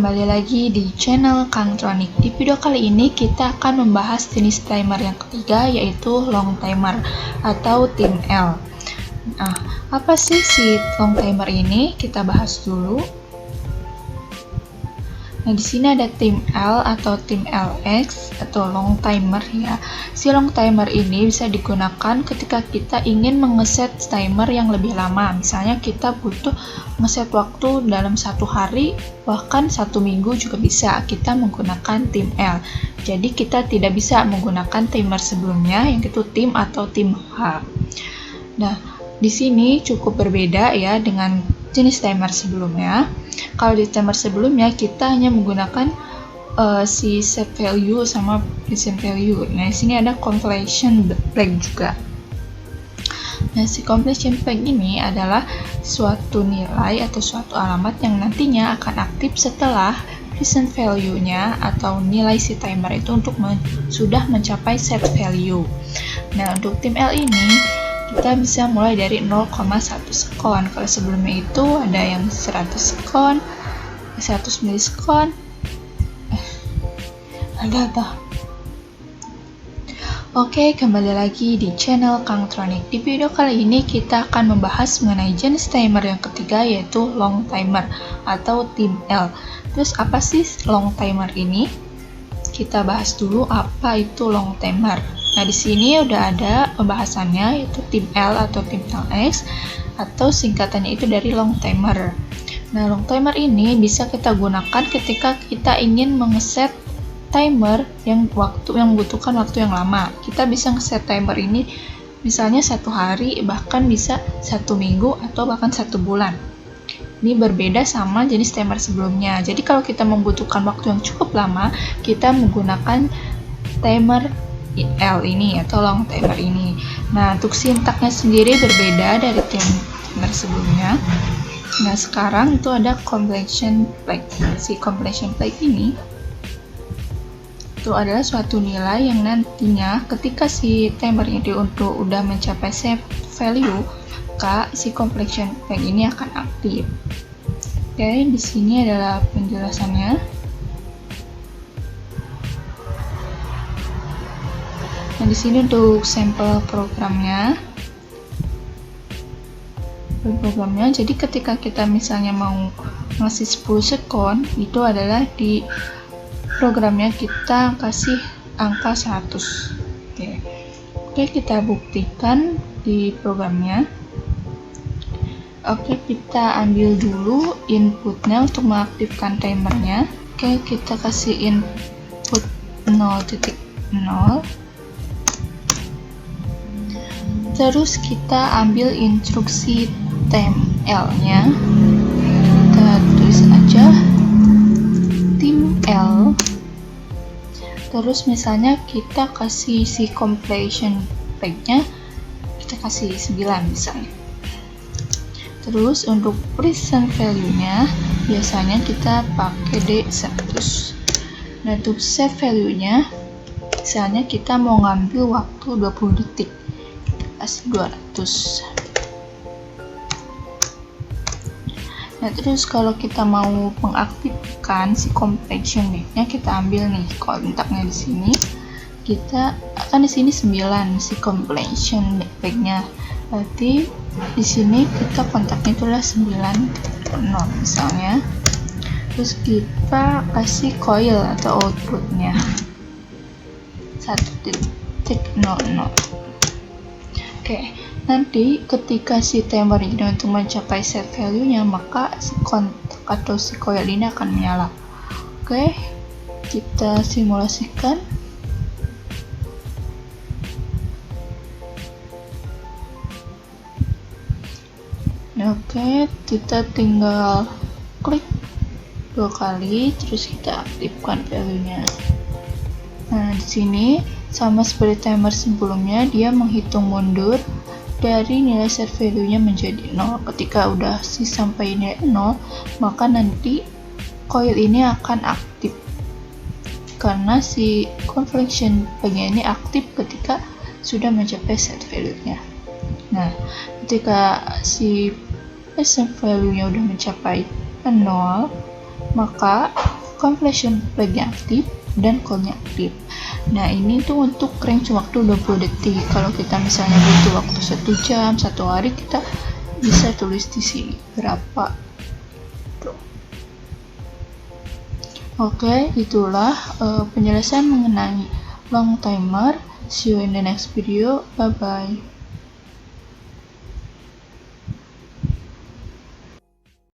kembali lagi di channel Kangtronik. Di video kali ini kita akan membahas jenis timer yang ketiga, yaitu long timer atau tim L. Nah, apa sih si long timer ini? Kita bahas dulu. Nah, di sini ada tim L atau tim LX atau long timer ya. Si long timer ini bisa digunakan ketika kita ingin mengeset timer yang lebih lama. Misalnya kita butuh ngeset waktu dalam 1 hari, bahkan 1 minggu juga bisa kita menggunakan tim L. Jadi kita tidak bisa menggunakan timer sebelumnya, yang itu tim atau tim H. Nah, di sini cukup berbeda ya dengan jenis timer sebelumnya. Kalau di timer sebelumnya kita hanya menggunakan si set value sama present value. Nah, di sini ada completion flag juga. Nah, si completion flag ini adalah suatu nilai atau suatu alamat yang nantinya akan aktif setelah present value-nya atau nilai si timer itu sudah mencapai set value. Nah, untuk tim L ini kita bisa mulai dari 0,1 sekon. Kalau sebelumnya itu ada yang 100 sekon, 100 milisekon, Oke, kembali lagi di channel Kangtronik. Di video kali ini kita akan membahas mengenai jenis timer yang ketiga, yaitu long timer atau tim L. Terus apa sih long timer ini? Kita bahas dulu apa itu long timer. Nah, di sini udah ada pembahasannya, yaitu tim L atau tim LX atau singkatannya itu dari long timer. Nah, long timer ini bisa kita gunakan ketika kita ingin mengeset timer yang membutuhkan waktu yang lama. Kita bisa ngeset timer ini misalnya 1 hari, bahkan bisa 1 minggu atau bahkan 1 bulan. Ini berbeda sama jenis timer sebelumnya. Jadi kalau kita membutuhkan waktu yang cukup lama, kita menggunakan timer L ini atau long timer ini. Nah, untuk sintaknya sendiri berbeda dari timer sebelumnya. Nah, sekarang itu ada completion flag. Si completion flag ini itu adalah suatu nilai yang nantinya ketika si timer ini udah mencapai set value, maka si completion flag ini akan aktif. Oke, di sini adalah penjelasannya. Nah, di sini untuk sampel programnya. Jadi ketika kita misalnya mau ngasih 10 sekon, itu adalah di programnya kita kasih angka 100. Oke, kita buktikan di programnya. Oke, kita ambil dulu inputnya untuk mengaktifkan timernya. Oke, kita kasih input 0.0. Terus kita ambil instruksi tim L-nya. Kita tulis aja tim L. Terus misalnya kita kasih si completion flag-nya, kita kasih 9 misalnya. Terus untuk present value-nya biasanya kita pakai D100. Nah, untuk set value-nya misalnya kita mau ngambil waktu 20 detik. Kasih 200. Nah, terus kalau kita mau mengaktifkan si completion flag-nya, kita ambil nih kontaknya di sini. Kita akan di sini 9 si completion flag-nya. Berarti di sini kita kontaknya itulah 9.0 misalnya. Terus kita kasih coil atau outputnya 1.00. Oke, nanti ketika si timer ini untuk mencapai set value-nya, maka si kontak atau si coil ini akan menyala. Oke, kita simulasikan. Oke, kita tinggal klik 2 kali, terus kita aktifkan value-nya. Nah, di sini sama seperti timer sebelumnya, dia menghitung mundur dari nilai set value-nya menjadi 0. Ketika udah sampai nilai 0, maka nanti coil ini akan aktif karena si completion flag-nya ini aktif ketika sudah mencapai set value-nya. Nah, ketika si present value-nya udah mencapai 0, maka completion flagnya aktif, dan call-nya aktif. Nah, ini tuh untuk range waktu 20 detik. Kalau kita misalnya butuh waktu 1 jam, 1 hari, kita bisa tulis di sini berapa. Oke, itulah penjelasan mengenai long timer. See you in the next video. Bye bye.